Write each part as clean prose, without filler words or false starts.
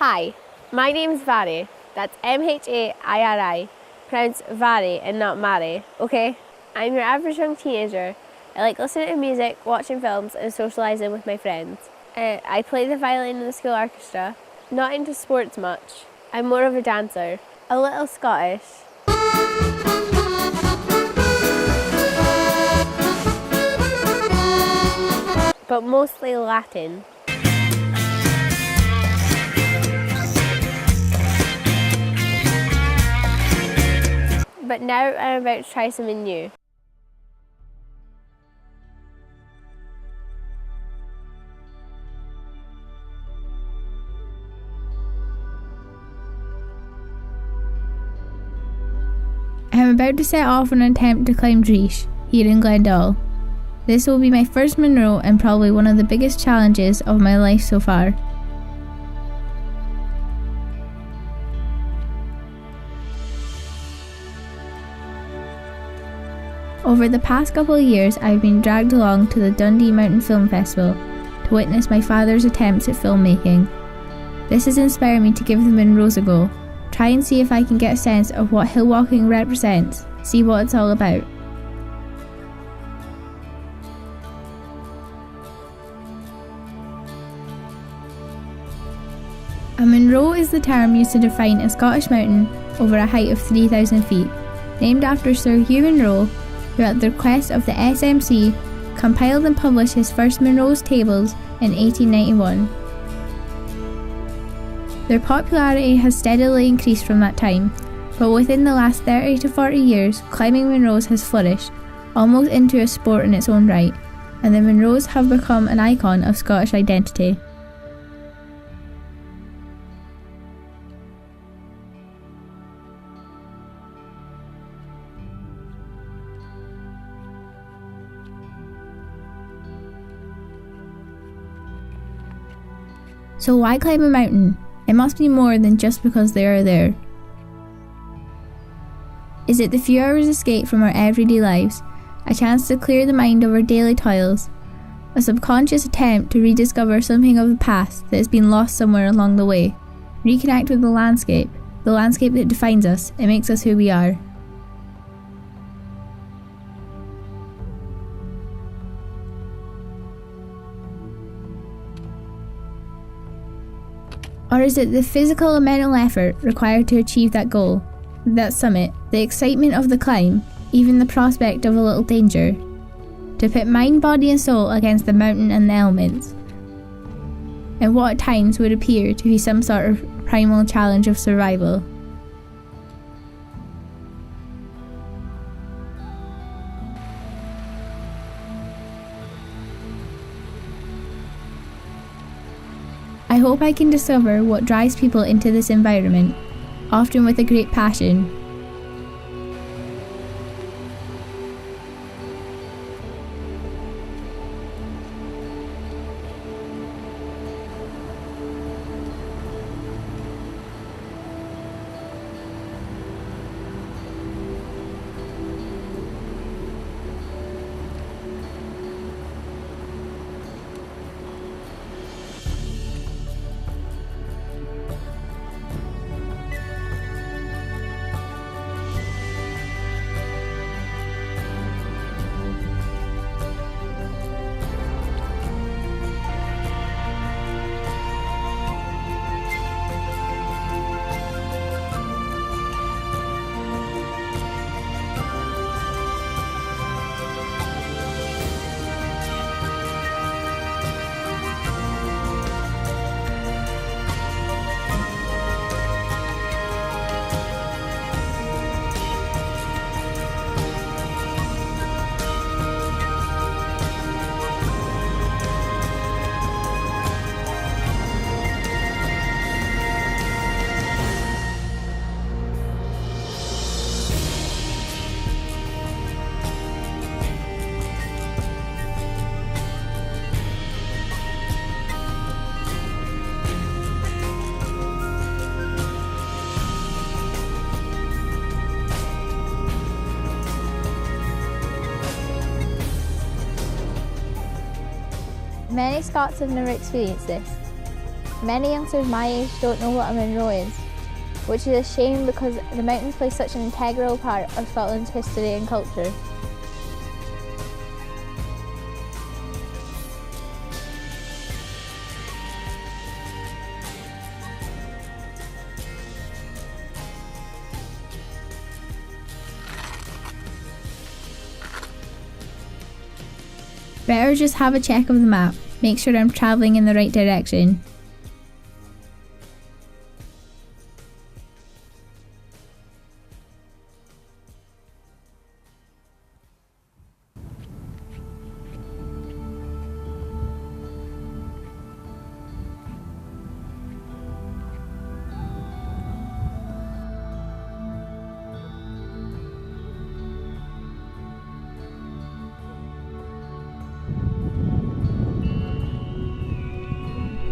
Hi, my name's Vary. That's Mhairi, pronounced Vary and not Mary, okay? I'm your average young teenager. I like listening to music, watching films and socialising with my friends. I play the violin in the school orchestra. Not into sports much. I'm more of a dancer. A little Scottish. But mostly Latin. But now I'm about to try something new. I am about to set off on an attempt to climb Dreesh, here in Glendale. This will be my first Munro and probably one of the biggest challenges of my life so far. Over the past couple of years, I've been dragged along to the Dundee Mountain Film Festival to witness my father's attempts at filmmaking. This has inspired me to give the Munros a go, try and see if I can get a sense of what hill walking represents, see what it's all about. A Munro is the term used to define a Scottish mountain over a height of 3,000 feet, named after Sir Hugh Munro, who at the request of the SMC compiled and published his first Munro's tables in 1891. Their popularity has steadily increased from that time, but within the last 30 to 40 years, climbing Munros has flourished, almost into a sport in its own right, and the Munros have become an icon of Scottish identity. So why climb a mountain? It must be more than just because they are there. Is it the few hours escape from our everyday lives, a chance to clear the mind of our daily toils, a subconscious attempt to rediscover something of the past that has been lost somewhere along the way, reconnect with the landscape that defines us, it makes us who we are. Or is it the physical and mental effort required to achieve that goal, that summit, the excitement of the climb, even the prospect of a little danger? To pit mind, body and soul against the mountain and the elements, and what at times would appear to be some sort of primal challenge of survival. I hope I can discover what drives people into this environment, often with a great passion. Many Scots have never experienced this. Many youngsters my age don't know what a Munro is, which is a shame because the mountains play such an integral part of Scotland's history and culture. Better just have a check of the map, make sure I'm travelling in the right direction.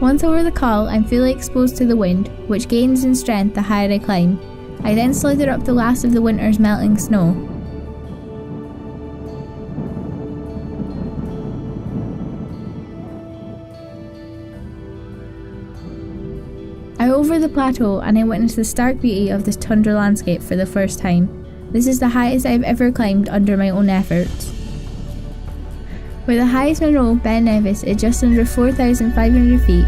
Once over the col, I'm fully exposed to the wind, which gains in strength the higher I climb. I then slither up the last of the winter's melting snow. I go over the plateau and I witness the stark beauty of this tundra landscape for the first time. This is the highest I've ever climbed under my own efforts. With the highest Munro, Ben Nevis, at just under 4,500 feet,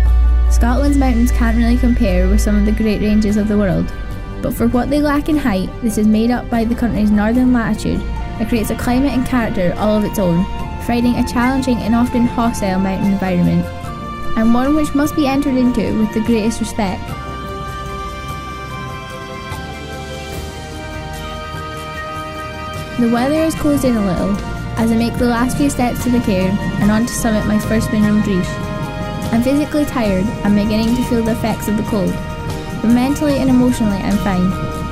Scotland's mountains can't really compare with some of the great ranges of the world. But for what they lack in height, this is made up by the country's northern latitude that creates a climate and character all of its own, providing a challenging and often hostile mountain environment, and one which must be entered into with the greatest respect. The weather has closed in a little, as I make the last few steps to the cairn and on to summit my first Munro Dreich. I'm physically tired and beginning to feel the effects of the cold, but mentally and emotionally I'm fine,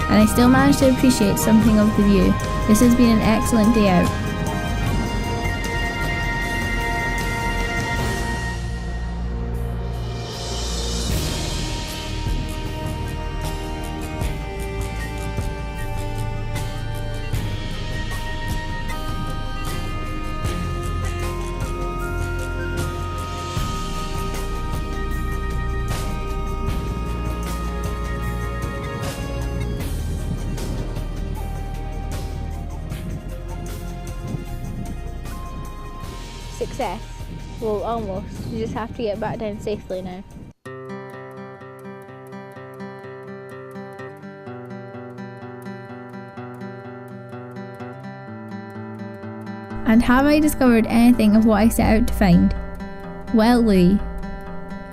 and I still manage to appreciate something of the view. This has been an excellent day out. Success. Well, almost. You just have to get back down safely now. And have I discovered anything of what I set out to find? Well, Louis,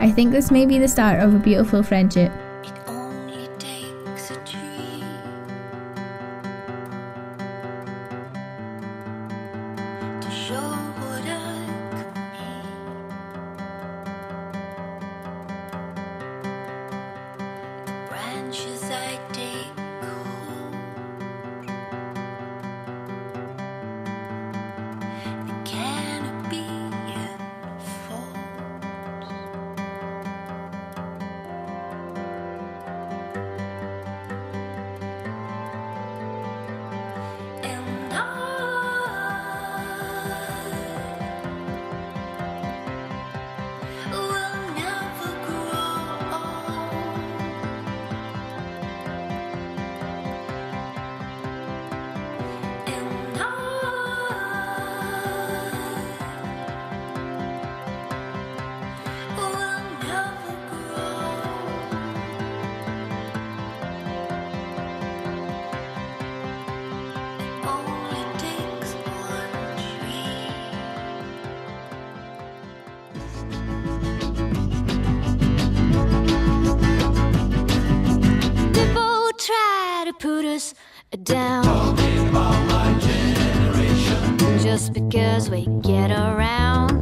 I think this may be the start of a beautiful friendship. It only takes a tree to show what I could be. The branches I take hold, the canopy unfolds. And I will never grow old. And I will never grow. It only takes one tree. People try to put us down. Talking about my generation. Just because we get around.